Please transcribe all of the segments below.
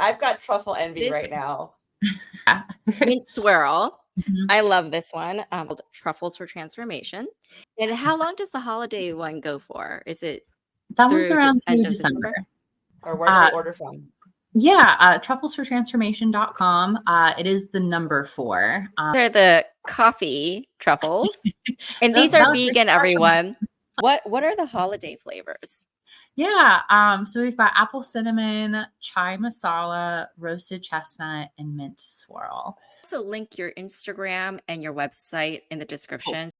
I've got truffle envy This right now. mint swirl. Mhm. I love this one. Called Truffles for Transformation. And how long does the holiday one go for? Is it That one's through just around end through of December. December? Or where do they order from? Yeah, trufflesfortransformation.com. It is the number 4. They're the coffee truffles. And these That are was your vegan, special. everyone. What are the holiday flavors? Yeah, so we've got apple cinnamon, chai masala, roasted chestnut, and mint swirl. Also link your Instagram and your website in the description.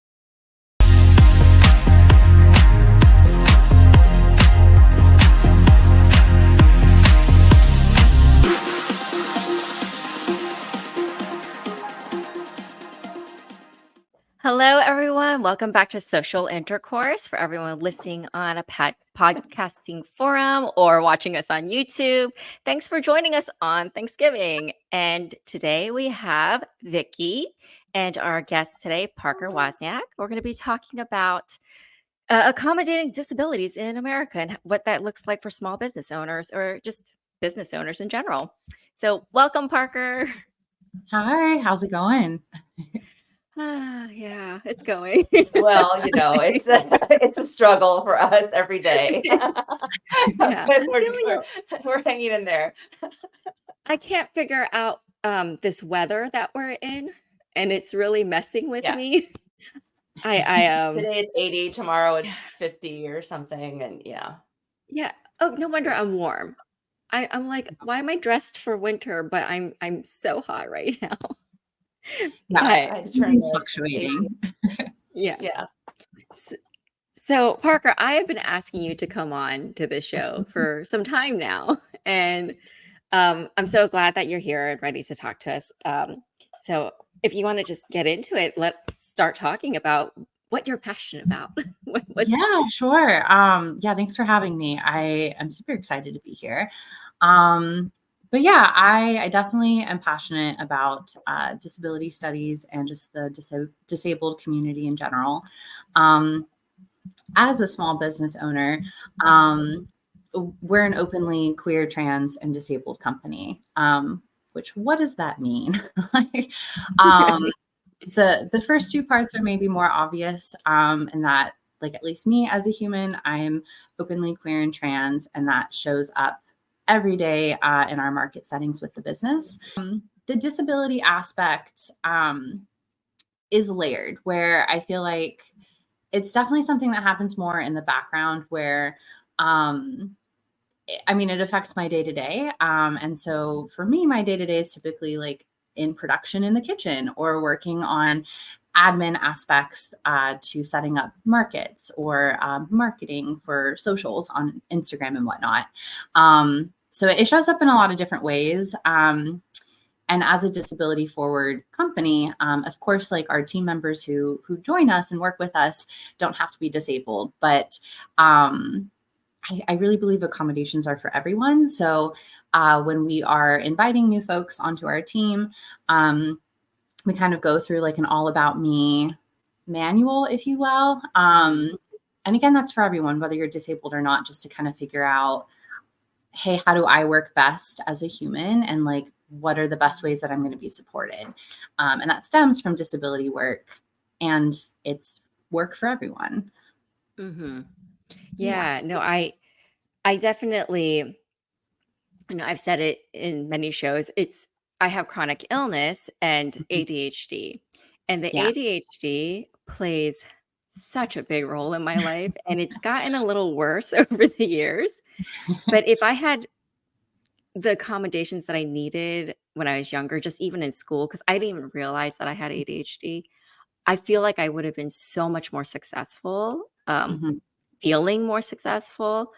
Hello, everyone. Welcome back to Social Intercourse. For everyone listening on a podcasting forum or watching us on YouTube, thanks for joining us on Thanksgiving. And today we have Vicky and our guest today, Parker Wozniak. We're going to be talking about accommodating disabilities in America and what that looks like for small business owners or just business owners in general. So, welcome, Parker. Hi, how's it going? Yeah, it's going. Well, it's a struggle for us every day. Yeah, But I'm we're hanging in there. I can't figure out this weather that we're in, and it's really messing with Yeah. me. I Today it's 80, tomorrow it's 50 or something, and yeah. Oh, no wonder I'm warm. I'm like, why am I dressed for winter, but I'm so hot right now. Yeah, But I had to turn everything's the fluctuating. yeah. Yeah. So Parker, I have been asking you to come on to the show for some time now, and I'm so glad that you're here and ready to talk to us. So if you want to just get into it, let's start talking about what you're passionate about. Yeah, sure. Yeah, thanks for having me. I am super excited to be here. But yeah, I definitely am passionate about disability studies and just the disabled community in general. As a small business owner, we're an openly queer, trans, and disabled company. Which what does that mean? The first 2 parts are maybe more obvious, and that, like, at least me as a human, I'm openly queer and trans, and that shows up every day in our market settings with the business. The disability aspect is layered, where I feel like it's definitely something that happens more in the background, where it affects my day to day. And so for me, my day to day is typically like in production in the kitchen or working on admin aspects to setting up markets or marketing for socials on Instagram and whatnot. So it shows up in a lot of different ways. And as a disability forward company, of course, like our team members who join us and work with us don't have to be disabled, but I really believe accommodations are for everyone. So when we are inviting new folks onto our team, we kind of go through like an all about me manual, if you will. And again, that's for everyone, whether you're disabled or not, just to kind of figure out, hey, how do I work best as a human? And like, what are the best ways that I'm going to be supported? And that stems from disability work, and it's work for everyone. Mm-hmm. Yeah, no, I definitely, I've said it in many shows. I have chronic illness and ADHD, and the Yeah. ADHD plays such a big role in my life, and it's gotten a little worse over the years. But if I had the accommodations that I needed when I was younger, just even in school, because I didn't even realize that I had ADHD, I feel like I would have been so much more successful, Mhm. feeling more successful.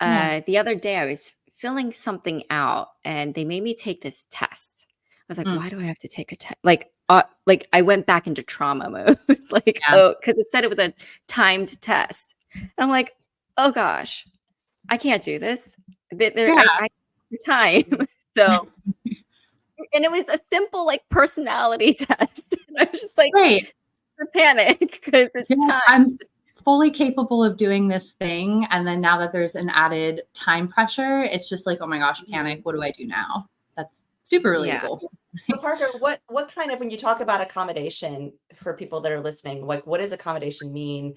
Yeah. The other day, I was filling something out, and they made me take this test. I was like, Mm. "Why do I have to take a test?" Like I went back into trauma mode, like, Yeah. oh, because it said it was a timed test. And I'm like, "Oh gosh, I can't do this. I time." So, and it was a simple like personality test. And I was just like, Right. I panic because it's Yeah, time. fully capable of doing this thing. And then now that there's an added time pressure, it's just like, oh my gosh, panic. What do I do now? That's super Yeah. relatable. So Parker, what kind of, when you talk about accommodation for people that are listening, like what does accommodation mean?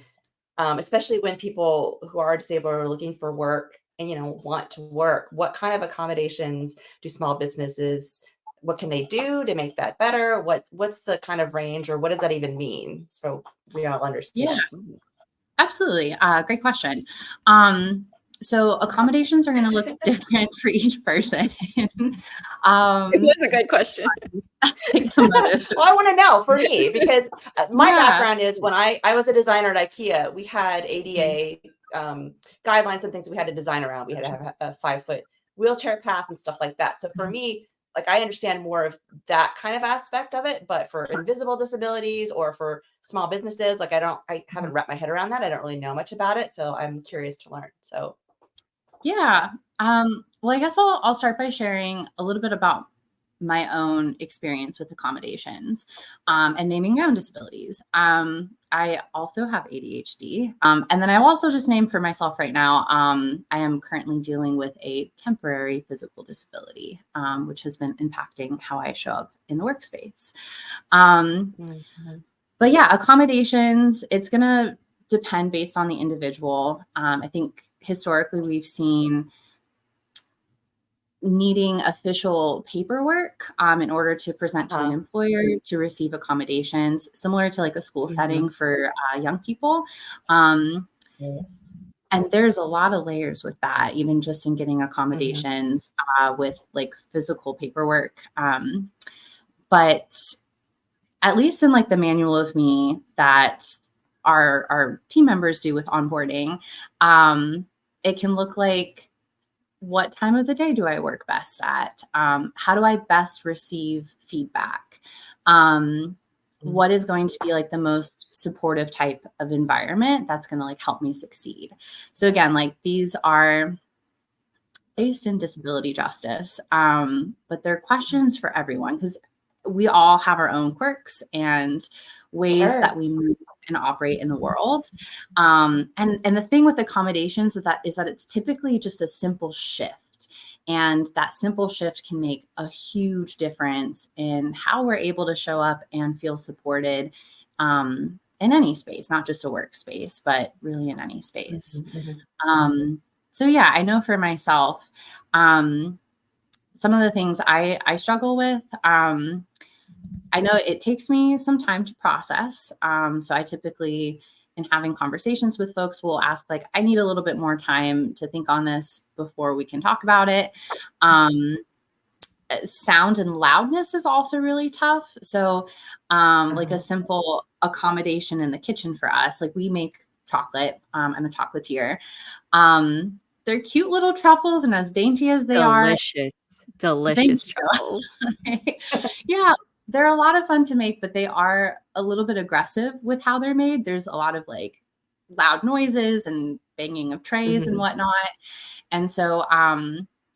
Especially when people who are disabled are looking for work and, want to work, what kind of accommodations do small businesses, what can they do to make that better? What's the kind of range, or what does that even mean? So we all Yeah, understand. absolutely. Great question. So accommodations are going to look different for each person. That's a good question. Take the motive. Well, I want to know for me, because my Yeah. background is when I was a designer at IKEA, we had ADA guidelines and things that we had to design around. We had to have a 5-foot wheelchair path and stuff like that. So for me, like, I understand more of that kind of aspect of it, but for invisible disabilities or for small businesses, like I haven't wrapped my head around that. I don't really know much about it. So I'm curious to learn. So Yeah. Well, I guess I'll start by sharing a little bit about my own experience with accommodations and naming my own disabilities. I also have ADHD. And then I'll also just name for myself right now, I am currently dealing with a temporary physical disability, which has been impacting how I show up in the workspace. But yeah, accommodations, it's going to depend based on the individual. I think historically we've seen needing official paperwork in order to present to an employer to receive accommodations, similar to like a school setting for young people. And there's a lot of layers with that, even just in getting accommodations with like physical paperwork. But at least in like the manual of me that our team members do with onboarding, it can look like, what time of the day do I work best at? How do I best receive feedback? What is going to be like the most supportive type of environment that's going to like help me succeed? So again, like these are based in disability justice, but they're questions for everyone because we all have our own quirks and ways that we move and operate in the world. And the thing with accommodations is that it's typically just a simple shift. And that simple shift can make a huge difference in how we're able to show up and feel supported in any space, not just a workspace, but really in any space. So yeah, I know for myself, some of the things I struggle with, I know it takes me some time to process. So I typically, in having conversations with folks, will ask like, I need a little bit more time to think on this before we can talk about it. Sound and loudness is also really tough. So like a simple accommodation in the kitchen for us, like we make chocolate. I'm a chocolatier. They're cute little truffles, and as dainty as they are. Delicious truffles. Yeah, they're a lot of fun to make, but they are a little bit aggressive with how they're made. There's a lot of like loud noises and banging of trays and whatnot. And so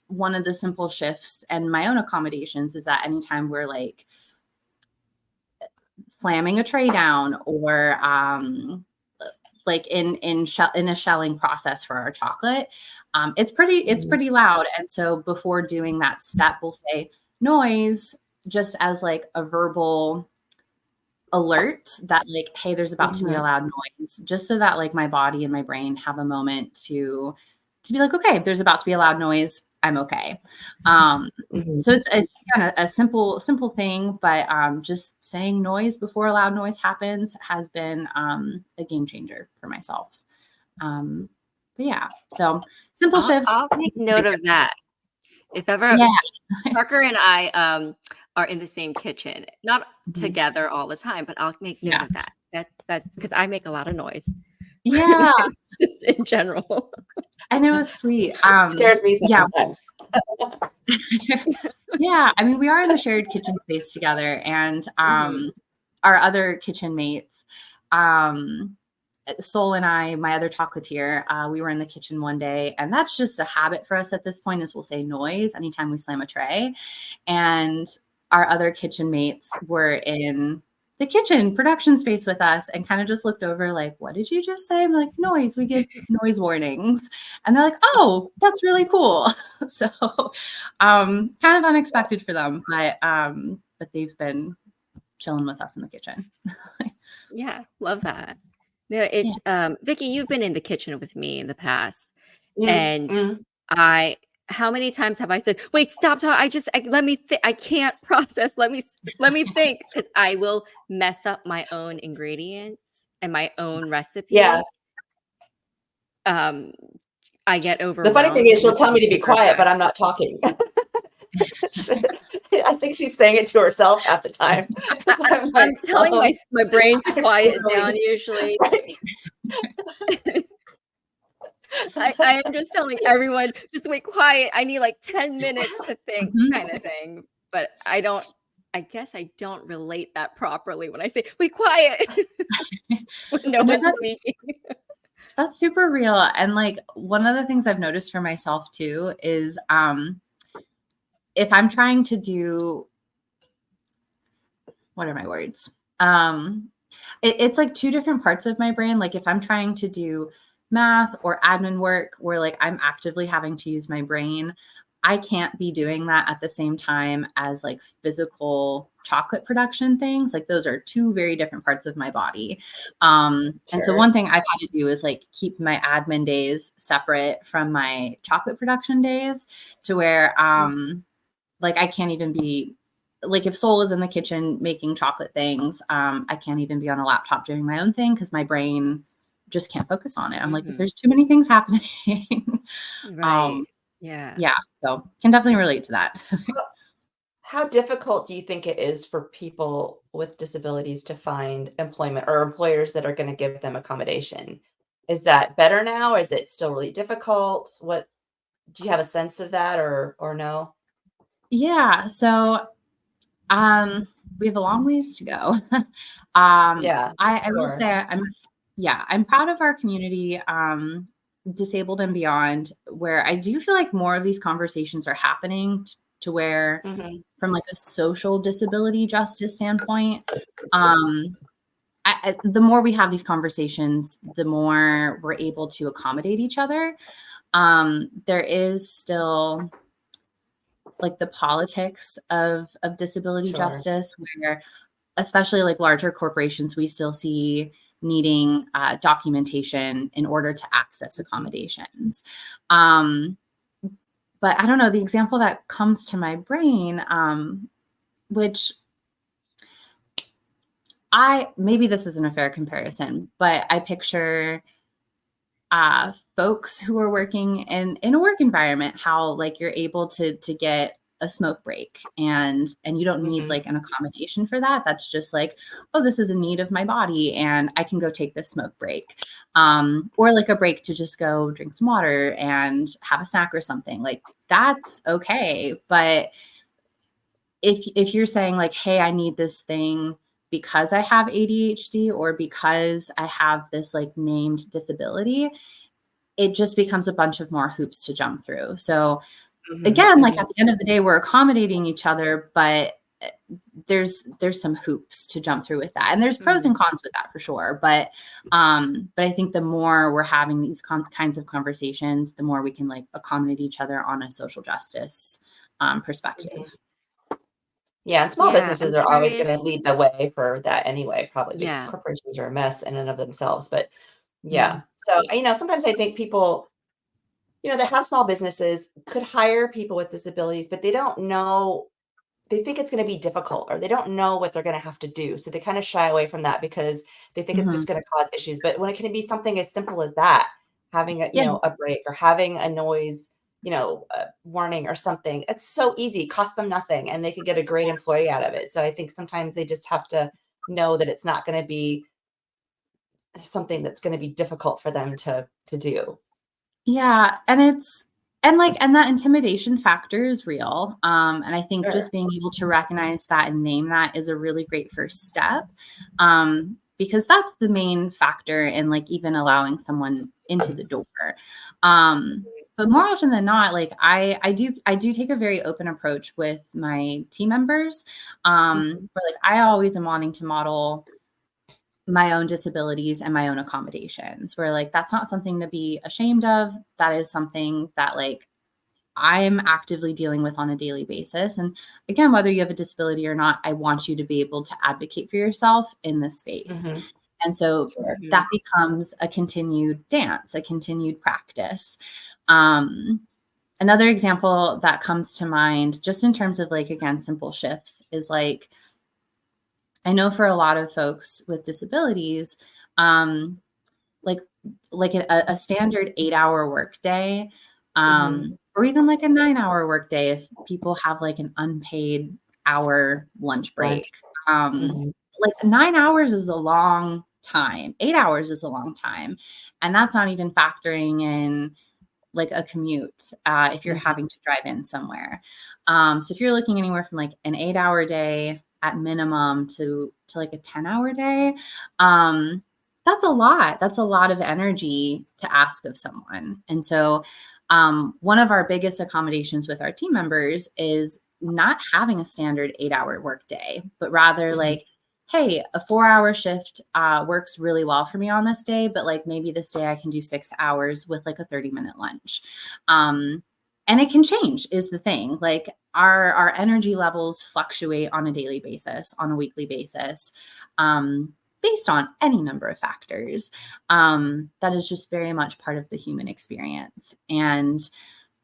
one of the simple shifts and my own accommodations is that anytime we're like slamming a tray down or like in a shelling process for our chocolate, it's pretty loud. And so before doing that step, we'll say noise, just as like a verbal alert that like, hey, there's about to be a loud noise, just so that like my body and my brain have a moment to be like, okay, if there's about to be a loud noise, I'm okay. So it's kind of a simple thing, but just saying noise before a loud noise happens has been a game changer for myself. But yeah, so simple shifts. I'll make note of that. If ever Parker and I are in the same kitchen, not together all the time, but I'll make note of that. That's because I make a lot of noise. Yeah. Just in general. And it was sweet. Scares me sometimes. Yeah. I mean, we are in the shared kitchen space together, and our other kitchen mates, Sol and I, my other chocolatier, we were in the kitchen one day, and that's just a habit for us at this point, is we'll say noise anytime we slam a tray. And our other kitchen mates were in the kitchen production space with us and kind of just looked over like, what did you just say? I'm like, noise, we give noise warnings. And they're like, oh, that's really cool. So kind of unexpected for them, but they've been chilling with us in the kitchen. Yeah, love that. No, it's Vicky, you've been in the kitchen with me in the past. And Mm. how many times have I said, "Wait, stop talking. Let me think. I can't process. Let me think," because I will mess up my own ingredients and my own recipe. Yeah. I get The funny thing overwhelmed is she'll with tell me to be super quiet, but I'm not practice. talking. I think she's saying it to herself half the time. So I'm I'm like, telling my brain to I'm quiet literally down just usually. like, I am just telling everyone, just wait quiet. I need like 10 minutes to think Mhm. kind of thing. But I guess I don't relate that properly when I say, wait quiet when no No, one's speaking. that's super real. And like one of the things I've noticed for myself too is if I'm trying to do, what are my words? It's like two different parts of my brain. Like if I'm trying to do math or admin work where like I'm actively having to use my brain, I can't be doing that at the same time as like physical chocolate production things. Like those are two very different parts of my body. And so sure. one thing I've had to do is like keep my admin days separate from my chocolate production days to where like I can't even be like if Soul is in the kitchen making chocolate things, I can't even be on a laptop doing my own thing because my brain just can't focus on it. I'm like, there's too many things happening. Right. Yeah. Yeah, so can definitely relate to that. How difficult do you think it is for people with disabilities to find employment or employers that are going to give them accommodation? Is that better now? Is it still really difficult? What do you have a sense of that or no? Yeah, so we have a long ways to go. Yeah, I will sure. say I'm proud of our community, disabled and beyond, where I do feel like more of these conversations are happening to where Mhm. from like a social disability justice standpoint, the more we have these conversations, the more we're able to accommodate each other. There is still like the politics of disability Sure. justice where especially like larger corporations, we still see needing documentation in order to access accommodations. Um, but I don't know, the example that comes to my brain, which maybe this isn't a fair comparison, but I picture folks who are working in a work environment, how like you're able to get a smoke break and you don't need Mhm. like an accommodation for that. That's just like, oh, this is a need of my body and I can go take this smoke break. Or like a break to just go drink some water and have a snack or something. Like that's okay. But if you're saying like, hey, I need this thing because I have ADHD or because I have this like named disability, it just becomes a bunch of more hoops to jump through. So Mhm. again, like Mhm. at the end of the day, we're accommodating each other, but there's some hoops to jump through with that. And there's pros and cons with that for sure. But I think the more we're having these kinds of conversations, the more we can like accommodate each other on a social justice perspective. Mhm. Yeah, and small Yeah. I'm businesses are always curious. gonna lead the way for that anyway, probably because Yeah. corporations are a mess in and of themselves, but Yeah. yeah. So, sometimes I think people, that have small businesses could hire people with disabilities, but they don't know they think it's gonna be difficult or they don't know what they're gonna have to do, so they kinda shy away from that because they think it's Mhm. just gonna cause issues, but when it can be something as simple as that, having Yeah. a break or having a noise, warning or something, it's so easy, cost them nothing, and they could get a great employee out of it, so I think sometimes they just have to know that it's not gonna be something that's gonna be difficult for them to do. Yeah, and that intimidation factor is real. And I think Sure. just being able to recognize that and name that is a really great first step. Because that's the main factor in like even allowing someone into the door. Um, but more often than not, like I do take a very open approach with my team members. Where like I always am wanting to model my own disabilities and my own accommodations, where like that's not something to be ashamed of. That is something that like I'm actively dealing with on a daily basis. And again, whether you have a disability or not, I want you to be able to advocate for yourself in this space. And so that becomes a continued dance, a continued practice. Another example that comes to mind, just in terms of like, again, simple shifts, is like, I know for a lot of folks with disabilities, like a standard 8-hour workday, or even like a 9-hour workday if people have like an unpaid hour lunch break. Like 9 hours is a long time. 8 hours is a long time. And that's not even factoring in like a commute if you're having to drive in somewhere. So if you're looking anywhere from like an 8-hour day at minimum to like a 10-hour day, that's a lot. That's a lot of energy to ask of someone. And so one of our biggest accommodations with our team members is not having a standard 8-hour workday, but rather like, hey, a 4-hour shift works really well for me on this day, but like maybe this day I can do 6 hours with like a 30-minute lunch. And it can change is the thing. Like our energy levels fluctuate on a daily basis, on a weekly basis, based on any number of factors. That is just very much part of the human experience. And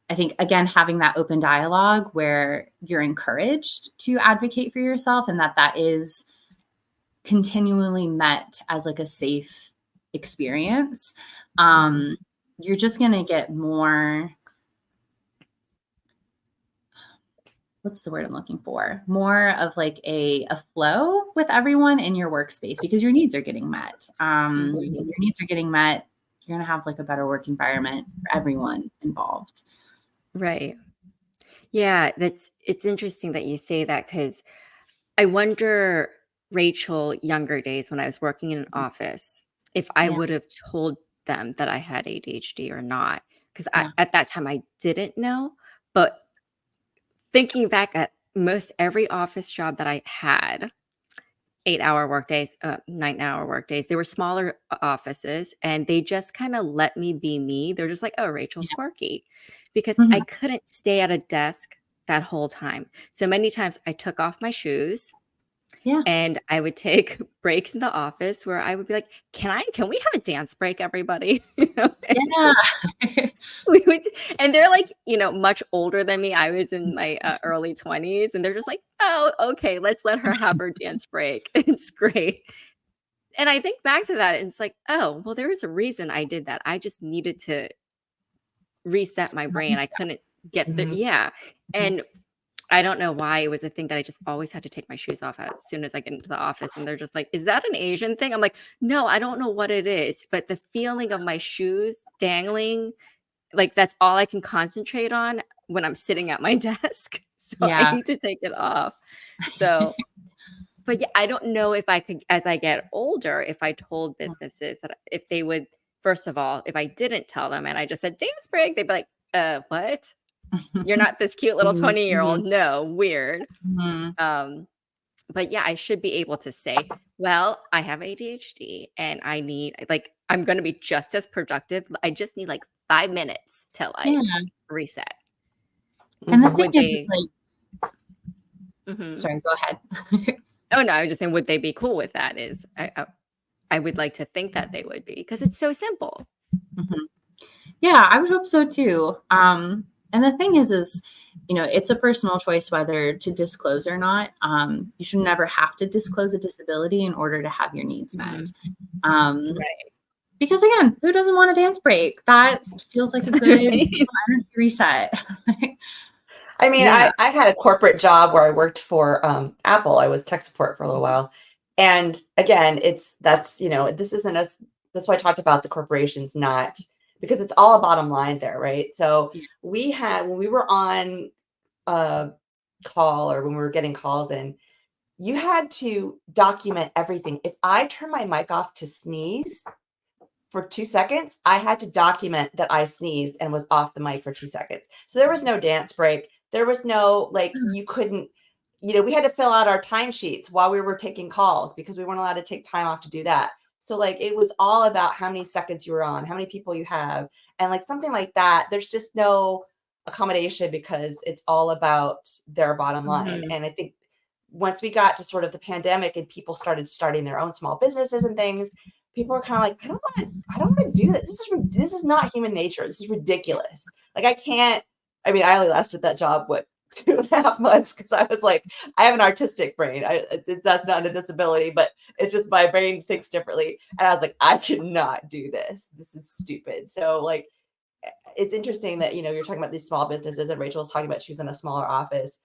I think, again, having that open dialogue where you're encouraged to advocate for yourself and that is continually met as like a safe experience, you're just going to get more, what's the word I'm looking for? More of like a flow with everyone in your workspace because your needs are getting met. When your needs are getting met, you're going to have like a better work environment for everyone involved. Right. Yeah, it's interesting that you say that because I wonder, Rachel, younger days when I was working in an office, if I would have told them that I had ADHD or not. Because at that time I didn't know. But thinking back at most every office job that I had, 8-hour workdays, 9-hour workdays, they were smaller offices and they just kind of let me be me. They're just like, oh, Rachel's quirky. Because I couldn't stay at a desk that whole time. So many times I took off my shoes. And I would take breaks in the office where I would be like, can we have a dance break, everybody? We would, and they're like, much older than me. I was in my early 20s and they're just like, oh, okay, let's let her have her dance break. It's great. And I think back to that and it's like, oh, well, there was a reason I did that. I just needed to reset my brain. I couldn't get and I don't know why it was a thing that I just always had to take my shoes off as soon as I get into the office. And they're just like, is that an Asian thing? I'm like, no, I don't know what it is. But the feeling of my shoes dangling, like that's all I can concentrate on when I'm sitting at my desk. So I need to take it off. So, but yeah, I don't know if I could, as I get older, if I told businesses that if they would, first of all, if I didn't tell them and I just said dance break, they'd be like, what? You're not this cute little 20-year-old. No, weird. But yeah, I should be able to say, well, I have ADHD and I need I'm going to be just as productive. I just need like 5 minutes to reset. And the thing is like, sorry, go ahead. Oh no, I was just saying, would they be cool with that? I would like to think that they would be because it's so simple. Yeah, I would hope so too. And the thing is, it's a personal choice whether to disclose or not. You should never have to disclose a disability in order to have your needs met. Because again, who doesn't want a dance break? That feels like a good energy reset. I mean, I had a corporate job where I worked for Apple. I was tech support for a little while. And again, that's why I talked about the corporations, not because it's all a bottom line there, right? So when we were on call or when we were getting calls in, you had to document everything. If I turn my mic off to sneeze, for 2 seconds, I had to document that I sneezed and was off the mic for 2 seconds. So there was no dance break. There was no, like, you couldn't, we had to fill out our timesheets while we were taking calls because we weren't allowed to take time off to do that. So like, it was all about how many seconds you were on, how many people you have. And like something like that, there's just no accommodation because it's all about their bottom line. Mhm. And I think once we got to sort of the pandemic and people started starting their own small businesses and things, people are kind of like, I don't want to do this. This is not human nature. This is ridiculous. Like I can't, I mean, I only lasted that job, 2.5 months because I was like, I have an artistic brain. That's not a disability, but it's just my brain thinks differently. And I was like, I cannot do this. This is stupid. So like, it's interesting that, you're talking about these small businesses and Rachel was talking about she was in a smaller office.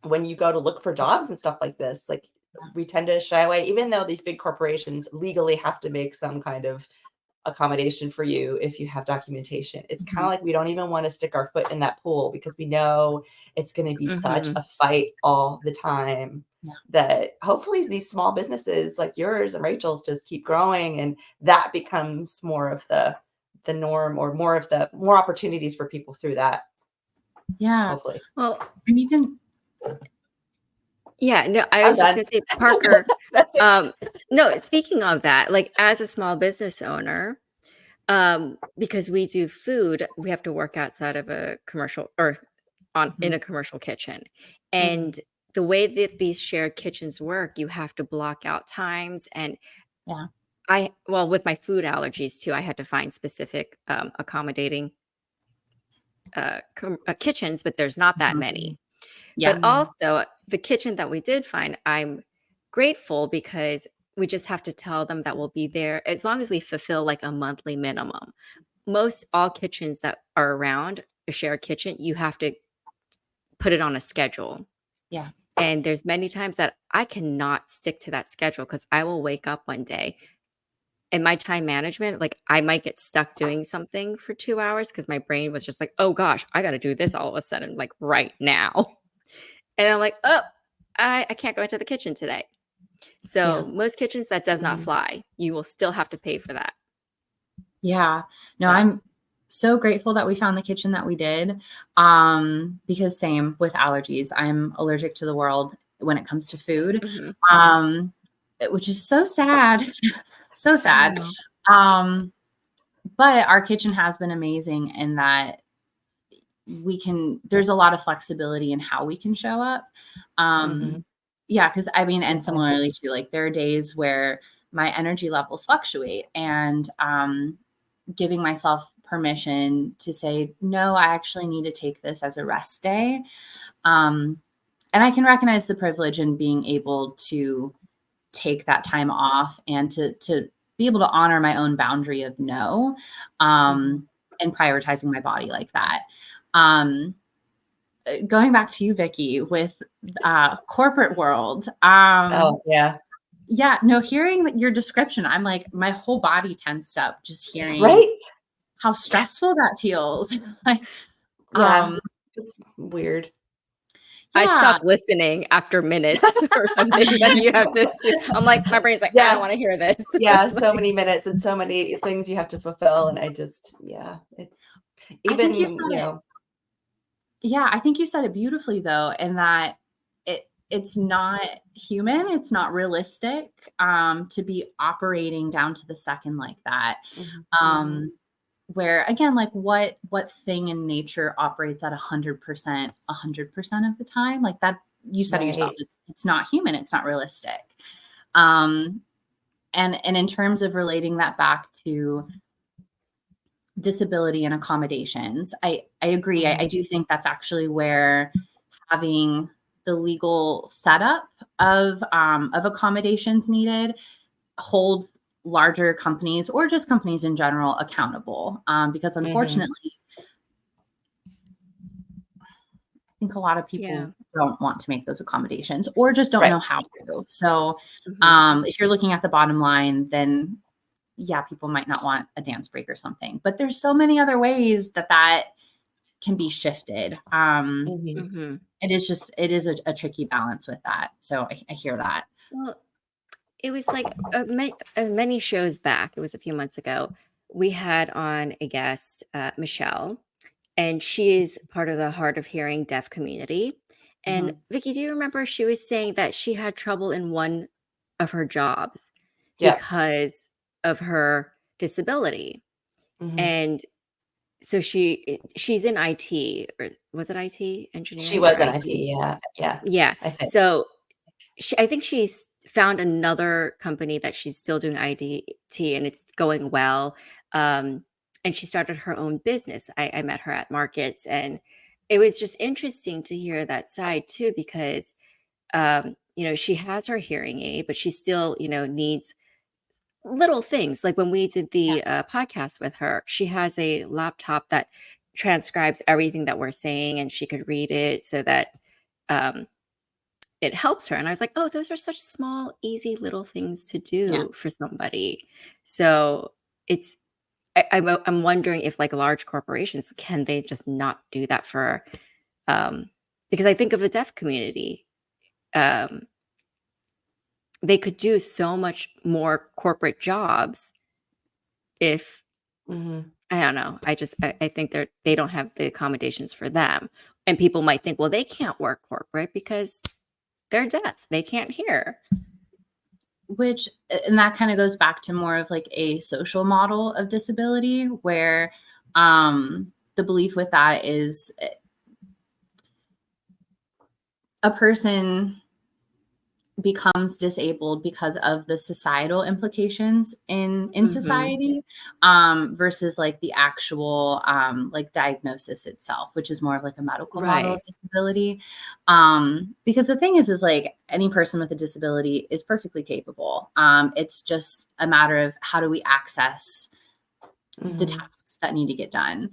When you go to look for jobs and stuff like this, like we tend to shy away, even though these big corporations legally have to make some kind of accommodation for you if you have documentation. It's kind of like we don't even want to stick our foot in that pool because we know it's going to be such a fight all the time. That hopefully these small businesses like yours and Rachel's just keep growing and that becomes more of the norm or more opportunities for people through that. Yeah. Hopefully. Well, and even no, I was just done. gonna say, Parker, That's it. no, speaking of that, like as a small business owner, because we do food, we have to work outside of a commercial or in a commercial kitchen. And the way that these shared kitchens work, you have to block out times. And well, with my food allergies too, I had to find specific accommodating kitchens, but there's not that many. Yeah. But also, the kitchen that we did find, I'm grateful because we just have to tell them that we'll be there as long as we fulfill like a monthly minimum. Most all kitchens that are around a shared kitchen, you have to put it on a schedule. Yeah. And there's many times that I cannot stick to that schedule because I will wake up one day and my time management, like I might get stuck doing something for 2 hours because my brain was just like, oh gosh, I got to do this all of a sudden, like right now. And I'm like, oh, I can't go into the kitchen today. So most kitchens, that does not fly. You will still have to pay for that. Yeah. No, Yeah. I'm so grateful that we found the kitchen that we did. Because same with allergies, I'm allergic to the world when it comes to food. Which is so sad. So sad. But our kitchen has been amazing in that there's a lot of flexibility in how we can show up. Yeah, because I mean, and similarly too, like there are days where my energy levels fluctuate and giving myself permission to say, no, I actually need to take this as a rest day. And I can recognize the privilege in being able to take that time off and to be able to honor my own boundary of no, and prioritizing my body like that. Going back to you, Vicki, with corporate world. Oh yeah. Yeah, no, hearing your description, I'm like, my whole body tensed up just hearing how stressful that feels. Like, it's weird. I stopped listening after minutes or something. Then you have to. I'm like, my brain's like, I don't want to hear this. So many minutes and so many things you have to fulfill, and I just, it's even Yeah, I think you said it beautifully though, in that it's not human, it's not realistic to be operating down to the second like that. Where again, like what thing in nature operates at 100% of the time? Like that, you said it yourself, it's not human, it's not realistic. And in terms of relating that back to disability and accommodations, I agree. I do think that's actually where having the legal setup of accommodations needed hold larger companies or just companies in general accountable. Because unfortunately, I think a lot of people don't want to make those accommodations or just don't know how to. So if you're looking at the bottom line, then people might not want a dance break or something, but there's so many other ways that can be shifted. It is a tricky balance with that. So I hear that. Well, it was like many shows back. It was a few months ago. We had on a guest, Michelle, and she is part of the hard of hearing deaf community. And Mhm. Vicky, do you remember she was saying that she had trouble in one of her jobs Yeah. because of her disability? Mhm. And so she's in IT, or was it IT She engineering or was in IT? IT, yeah, yeah, Yeah. I think. So I think she's found another company that she's still doing IDT and it's going well. And she started her own business. I met her at markets, and it was just interesting to hear that side too, because she has her hearing aid, but she still, needs little things. Like when we did Yeah. the podcast with her, she has a laptop that transcribes everything that we're saying, and she could read it so that um, it helps her. And I was like, oh, those are such small, easy little things to Yeah. do for somebody. So it's, I'm wondering if like large corporations, can they just not do that for, um, because I think of the deaf community, um, they could do so much more corporate jobs if, Mhm. I don't know. I think they don't have the accommodations for them. And people might think, well, they can't work corporate because they're deaf. They can't hear. And that kind of goes back to more of like a social model of disability, where the belief with that is a person becomes disabled because of the societal implications in Mhm. society, versus like the actual like diagnosis itself, which is more of like a medical model of Right. disability. Because the thing is like any person with a disability is perfectly capable. It's just a matter of how do we access the Mhm. tasks that need to get done.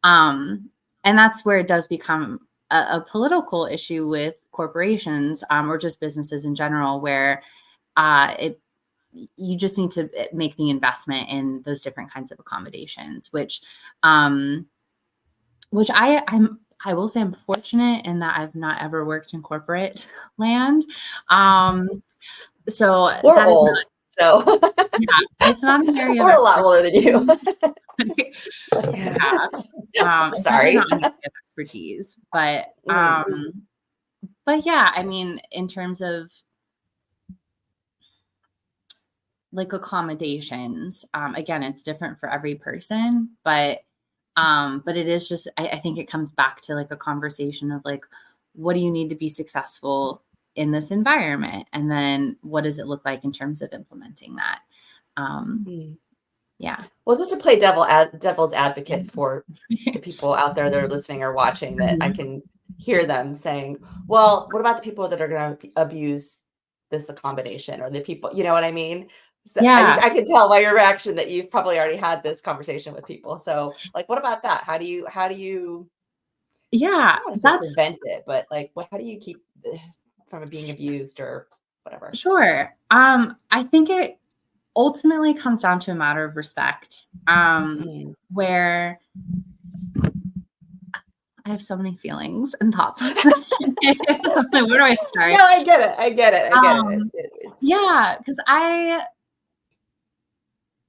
And that's where it does become a political issue with corporations, or just businesses in general, where you just need to make the investment in those different kinds of accommodations, which I will say I'm fortunate in that I've not ever worked in corporate land. So We're that is old, so yeah, it's not an area of we're a lot older than you. expertise. Yeah. Yeah. It's definitely Sorry. not an area of expertise, Mm. but yeah, I mean, in terms of like accommodations, again, it's different for every person, but it is just, I think it comes back to like a conversation of like, what do you need to be successful in this environment? And then what does it look like in terms of implementing that? Mm. Yeah. Well, just to play devil's advocate for the people out there that are listening or watching, that I Mhm. can hear them saying, well, what about the people that are going to abuse this accommodation, or the people, you know what I mean? So Yeah. I can tell by your reaction that you've probably already had this conversation with people. So like, what about that? How do you, I Yeah. don't want to say That's prevent it, but like, how do you keep from it being abused or whatever? sure. I think it ultimately comes down to a matter of respect, Mm. where I have so many feelings and thoughts. Like, where do I start? No, I get it. I get it. I get it. Um, yeah, because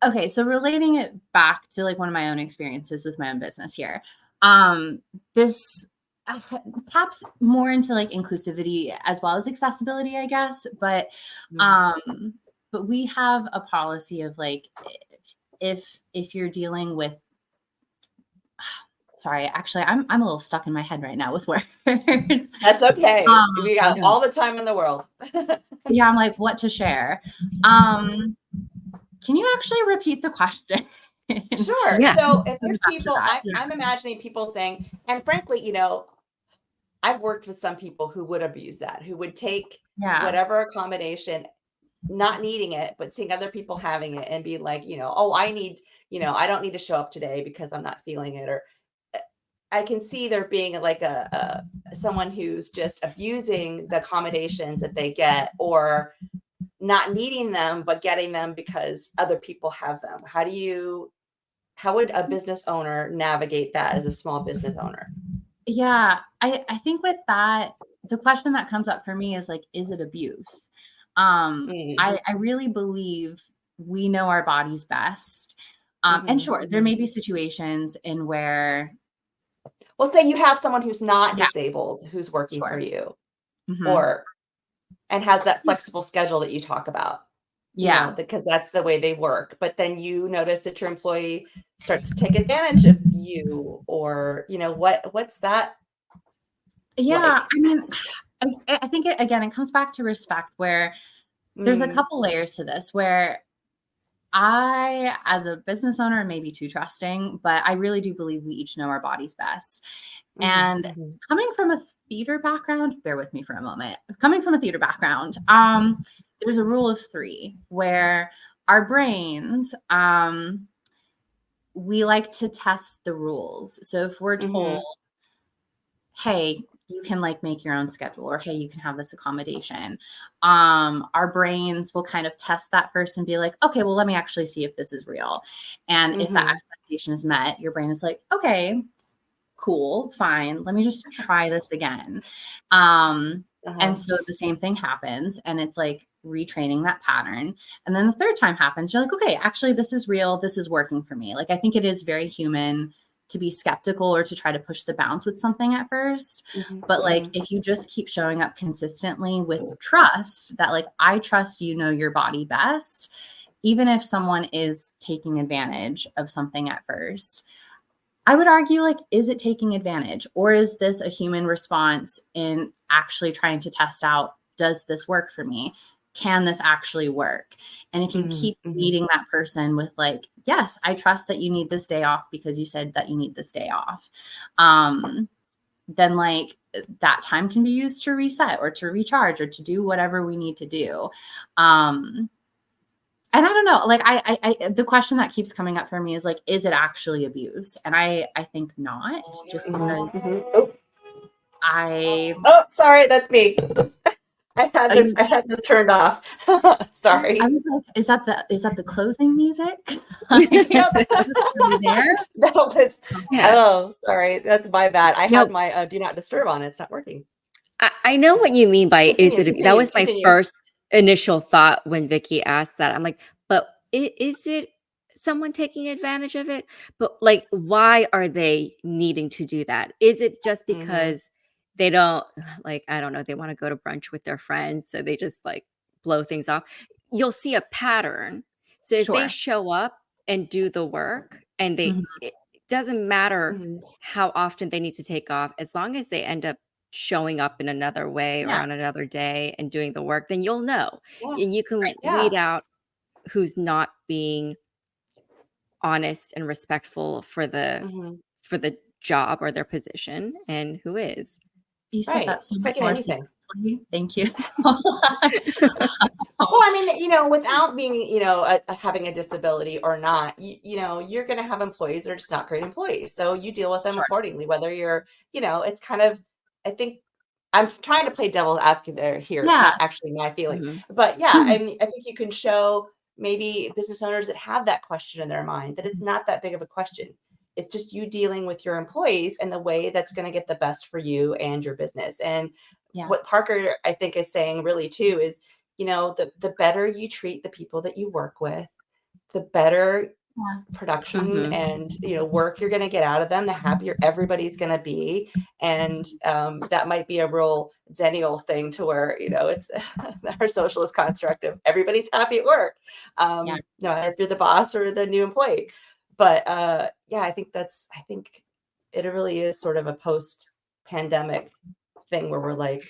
okay, so relating it back to like one of my own experiences with my own business here, this uh, taps more into like inclusivity as well as accessibility, I guess. Mm. Um, but we have a policy of like, if you're dealing with, sorry, actually, I'm a little stuck in my head right now with words. That's okay. We got Yeah. all the time in the world. Yeah, I'm like, what to share? Um, can you actually repeat the question? Sure. Yeah. So if Go there's back to people, that. I'm imagining people saying, and frankly, I've worked with some people who would abuse that, who would take Yeah. whatever accommodation, not needing it, but seeing other people having it and be like, oh, I don't need to show up today because I'm not feeling it. Or I can see there being like someone who's just abusing the accommodations that they get, or not needing them, but getting them because other people have them. How would a business owner navigate that as a small business owner? Yeah. I think with that, the question that comes up for me is like, is it abuse? Mm. I really believe we know our bodies best. And Mhm. sure, there may be situations in where, Well, say you have someone who's not yeah, disabled who's working for sure. you Hmm. or and has that flexible schedule that you talk about, Yeah. because that's the way they work. But then you notice that your employee starts to take advantage of you or, what's that Yeah. like? I mean, I think again, it comes back to respect where there's a Mm, couple layers to this where I, as a business owner, may be too trusting, but I really do believe we each know our bodies best. mhm, And mhm, coming from a theater background, bear with me for a moment. Coming from a theater background, there's a rule of three where our brains, we like to test the rules. So if we're told, mhm, hey, you can like make your own schedule, or hey, you can have this accommodation, our brains will kind of test that first and be like, okay, well, let me actually see if this is real. And if that mhm, expectation is met, your brain is like, okay, cool, fine, let me just try this again. And uh-huh, so the same thing happens, and it's like retraining that pattern. And then the third time happens, you're like, okay, actually, this is real, this is working for me. Like, I think it is very human to be skeptical or to try to push the bounds with something at first. mhm, But like, mhm, if you just keep showing up consistently with trust that, like, I trust you know your body best, even if someone is taking advantage of something at first, I would argue, like, is it taking advantage, or is this a human response in actually trying to test out, does this work for me? Can this actually work? And if you mhm, keep mhm, meeting that person with like, yes, I trust that you need this day off because you said that you need this day off, then like that time can be used to reset or to recharge or to do whatever we need to do. And I don't know, like the question that keeps coming up for me is like, is it actually abuse? And I think not, just mhm, because mhm. Oh, I oh, sorry, that's me. I had are this you I had this turned off. I Sorry. was like, is that the closing music? Like, Nope. are we there? That was Yeah. oh, sorry, that's my bad. I had No, my, do not disturb on, it's not working. I know what you mean by is Continue, it that continue, was my continue. first initial thought when Vicky asked that. I'm like, but is it someone taking advantage of it? But like, why are they needing to do that? Is it just Mhm, because they don't like, I don't know, they want to go to brunch with their friends, so they just like blow things off? You'll see a pattern. So if they Sure. show up and do the work and Mhm. it doesn't matter mhm. how often they need to take off, as long as they end up showing up in another way or Yeah, on another day and doing the work, then you'll know. Yeah, And you can right. yeah. weed out who's not being honest and respectful Mhm. for the job or their position and who is. You said Right, that so just much like in more anything. succinctly. Thank you. Well, I mean, without being, having a disability or not, you're going to have employees that are just not great employees. So you deal with them Sure. accordingly, whether it's kind of, I think I'm trying to play devil's advocate there here. It's Yeah. not actually my feeling, Mhm. but yeah, I mean, I think you can show maybe business owners that have that question in their mind that it's not that big of a question. It's just you dealing with your employees and the way that's going to get the best for you and your business. And Yeah. what Parker, I think, is saying really too is, the better you treat the people that you work with, the better Yeah. production Mhm. and work you're going to get out of them, the happier everybody's going to be. And that might be a real zennial thing to where it's our socialist construct of everybody's happy at work, Yeah. no matter if you're the boss or the new employee. But yeah, I think it really is sort of a post pandemic thing where we're like,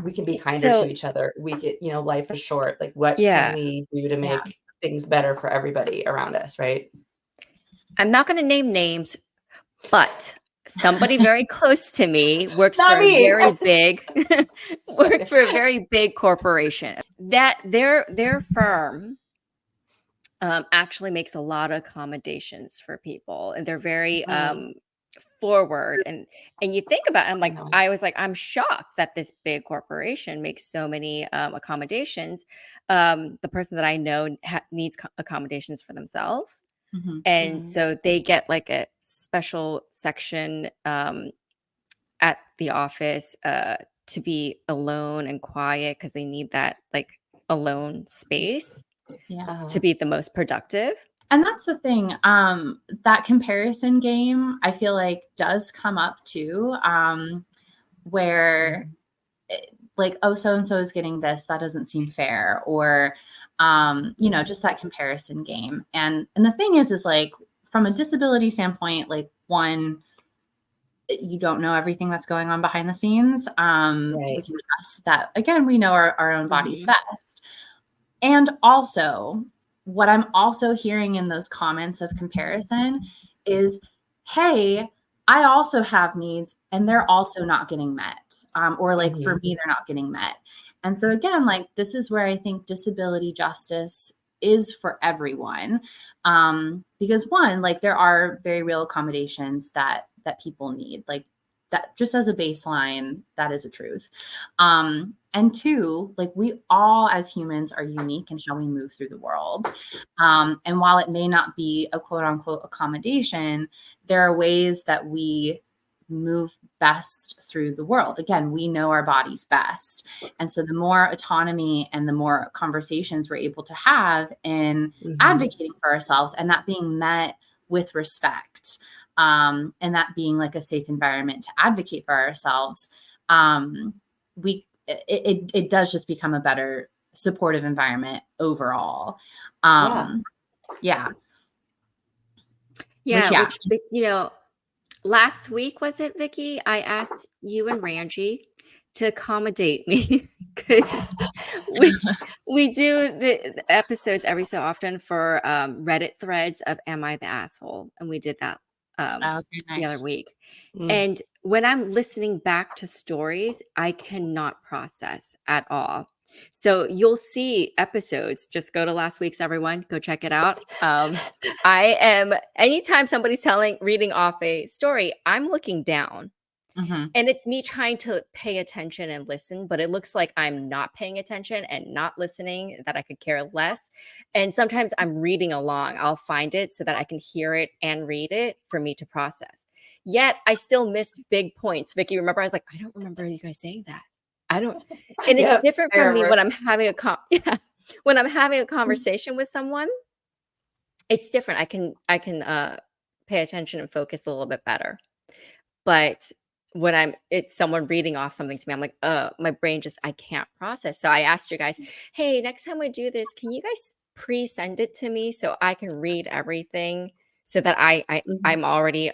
we can be kinder to So, each other. We get, life is short. Like, what can yeah, we do to Yeah. make things better for everybody around us, right? I'm not gonna name names, but somebody very close to me works for Not a me. very big works for a very big corporation. That their firm actually makes a lot of accommodations for people, and they're very Mm, forward. And you think about it, uh-huh. I was like, I'm shocked that this big corporation makes so many accommodations. The person that I know needs accommodations for themselves, Mhm. and Mhm, so they get like a special section at the office to be alone and quiet because they need that like alone space Yeah. to be the most productive. And that's the thing. That comparison game, I feel like, does come up too, where like, oh, so and so is getting this, that doesn't seem fair, or just that comparison game. And the thing is like, from a disability standpoint, like, one, you don't know everything that's going on behind the scenes. We Right. can trust that, again, we know our own bodies Mhm. best. And also, what I'm also hearing in those comments of comparison is, hey, I also have needs and they're also not getting met. Or like, for Mhm. me, they're not getting met. And so again, like, this is where I think disability justice is for everyone. Because one, like, there are very real accommodations that people need. Like, that, just as a baseline, that is a truth. And two, like, we all as humans are unique in how we move through the world. And while it may not be a quote unquote accommodation, there are ways that we move best through the world. Again, we know our bodies best. And so the more autonomy and the more conversations we're able to have in Mhm. advocating for ourselves, and that being met with respect, and that being like a safe environment to advocate for ourselves, it does just become a better supportive environment overall. Yeah. Yeah. Yeah, Yeah. which, last week, was it, Vicky? I asked you and Ranji to accommodate me because we we do the episodes every so often for Reddit threads of "Am I the asshole?" and we did that Okay, the other nice. week. Mm. And when I'm listening back to stories, I cannot process at all. So you'll see episodes. Just go to last week's, everyone. Go check it out. Anytime somebody's reading off a story, I'm looking down. Mhm. And it's me trying to pay attention and listen, but it looks like I'm not paying attention and not listening, that I could care less. And sometimes I'm reading along. I'll find it so that I can hear it and read it for me to process. Yet I still missed big points. Vicky, remember, I was like, I don't remember you guys saying that. I don't. And it's Yep. different I from me remember. when I'm having when I'm having a conversation with someone. It's different. I can pay attention and focus a little bit better. But when it's someone reading off something to me, I'm like, my brain just, I can't process. So I asked you guys, hey, next time we do this, can you guys pre-send it to me so I can read everything so that Mhm. I'm already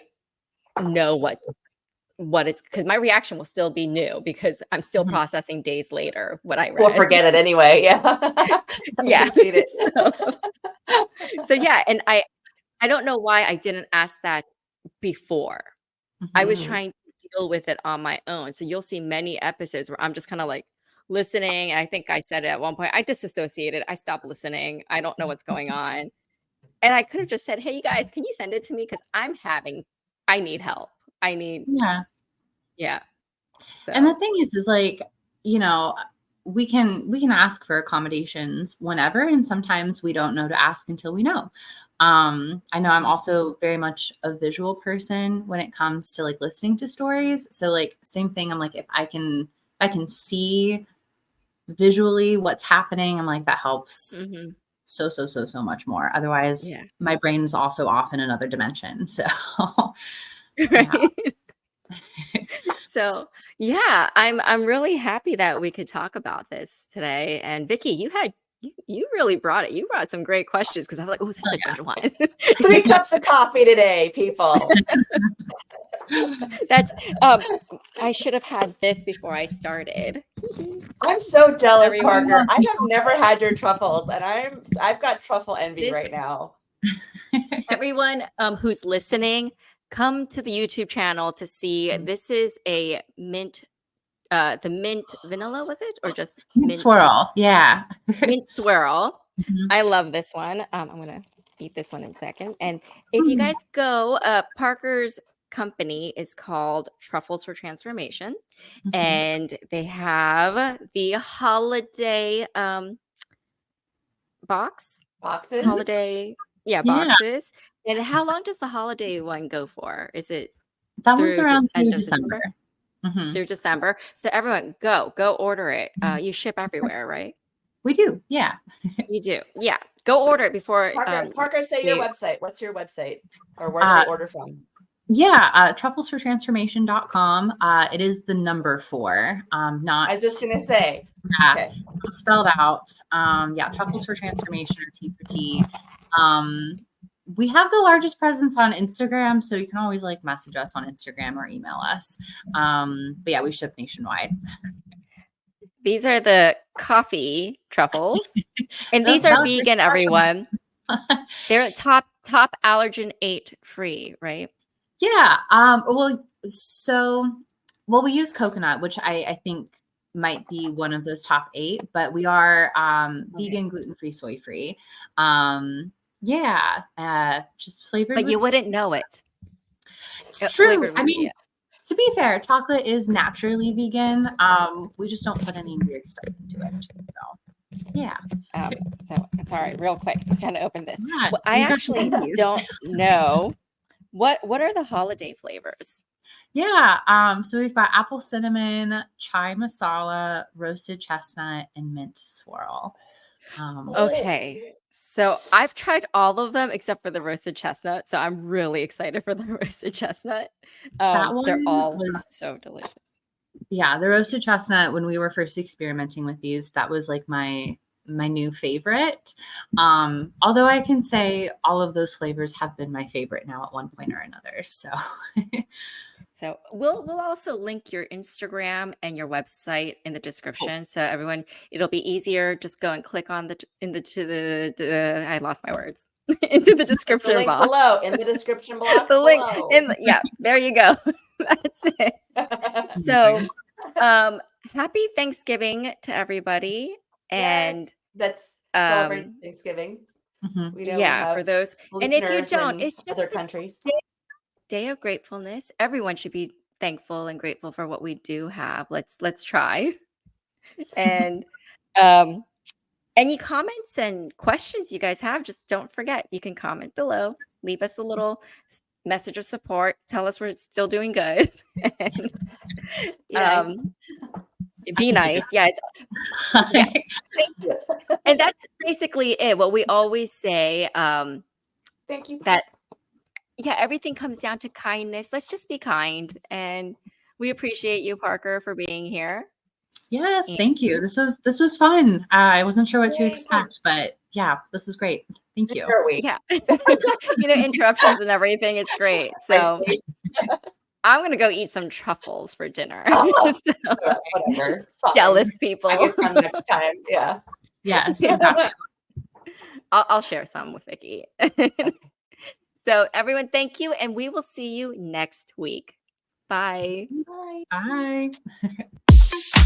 know what it's, because my reaction will still be new because I'm still Mhm. processing days later what I We'll read. forget it anyway. Yeah. I Yeah. can see it. so, so yeah, and I don't know why I didn't ask that before. I was Mhm. Mhm. trying to deal with it on my own. So you'll see many episodes where I'm just kind of like listening. I think I said it at one point, I disassociated. I stopped listening. I don't know what's going on. And I could have just said, hey, you guys, can you send it to me? Because I need help. I need, Yeah. yeah. And the So, thing is like, you know, we can ask for accommodations whenever, and sometimes we don't know to ask until we know. I know I'm also very much a visual person when it comes to like listening to stories. So like, same thing. I'm like, if I can see visually what's happening, I'm like, that helps mhm, so much more. Otherwise, yeah. my brain's also off in another dimension. So yeah. Right. So yeah, I'm really happy that we could talk about this today. And Vicky, you really brought it. You brought some great questions because I'm like, oh, that's a good one. 3 cups of coffee today, people. That's I should have had this before I started. I'm so jealous, Everyone, Parker. I have never had your truffles, and I've got truffle envy this right now. everyone who's listening, come to the YouTube channel to see. This is a mint, the mint vanilla, was it, or just Mint swirl. Yeah. mint swirl? Mhm. I love this one. I'm gonna eat this one in a second. And if you Mm. guys go, Parker's company is called Truffles for Transformation, Mhm. and they have the holiday box, Boxes? holiday, yeah, Yeah. boxes. And how long does the holiday one go for? Is it That one's through around just through end of December. December? Mhm. Through December. So everyone, go order it. Mhm. You ship everywhere, right? We do. Yeah. You do. Yeah. Go order it before. Parker, say your they- website. What's your website? Or where do they order from? Yeah, trufflesfortransformation.com. It is the number 4, not I was just gonna say. yeah, Okay. spelled out. Yeah, Truffles for Transformation, or T for T. We have the largest presence on Instagram, so you can always like message us on Instagram or email us. But yeah, we ship nationwide. These are the coffee truffles, and these That are was your vegan. special. Everyone, they're top allergen 8 free, right? Yeah. Well, we use coconut, which I think might be one of those top 8, but we are vegan, gluten-free, soy-free. Yeah, just flavored. But you with wouldn't know it. It's Flavored true. with I mean, tea. to be fair, chocolate is naturally vegan. We just don't put any weird stuff into it. So yeah. So sorry, real quick, I'm trying to open this. Yeah, Well, I you got actually the don't know what are the holiday flavors. Yeah. So we've got apple cinnamon, chai masala, roasted chestnut, and mint swirl. Okay. So I've tried all of them except for the roasted chestnut. So I'm really excited for the roasted chestnut. That They're one all was so delicious. Yeah, the roasted chestnut, when we were first experimenting with these, that was like my new favorite. Although I can say all of those flavors have been my favorite now at one point or another. So So we'll also link your Instagram and your website in the description. So everyone, it'll be easier. Just go and click on I lost my words into the The description link box. below in the description box. The link below. yeah, there you go. That's it. So happy Thanksgiving to everybody. And Yes, that's celebrates Thanksgiving. We know we yeah, for have those. And if you listeners don't, in it's just other the countries. day of gratefulness. Everyone should be thankful and grateful for what we do have. Let's try. And any comments and questions you guys have, just don't forget, you can comment below, leave us a little message of support, tell us we're still doing good. And, Yes. be nice. Yeah, yeah. Thank you. And that's basically it. What we always say, Thank you. that yeah, everything comes down to kindness. Let's just be kind. And we appreciate you, Parker, for being here. Yes, thank you. This was fun. I wasn't sure what to Yay, expect, but yeah, this was great. Thank you. Are we? Yeah. Interruptions and everything. It's great. So I'm going to go eat some truffles for dinner. Oh, So, whatever. Fine. jealous people. I get some next time. Yeah. Yes. Yeah. I'll share some with Vicky. So everyone, thank you. And we will see you next week. Bye. Bye. Bye.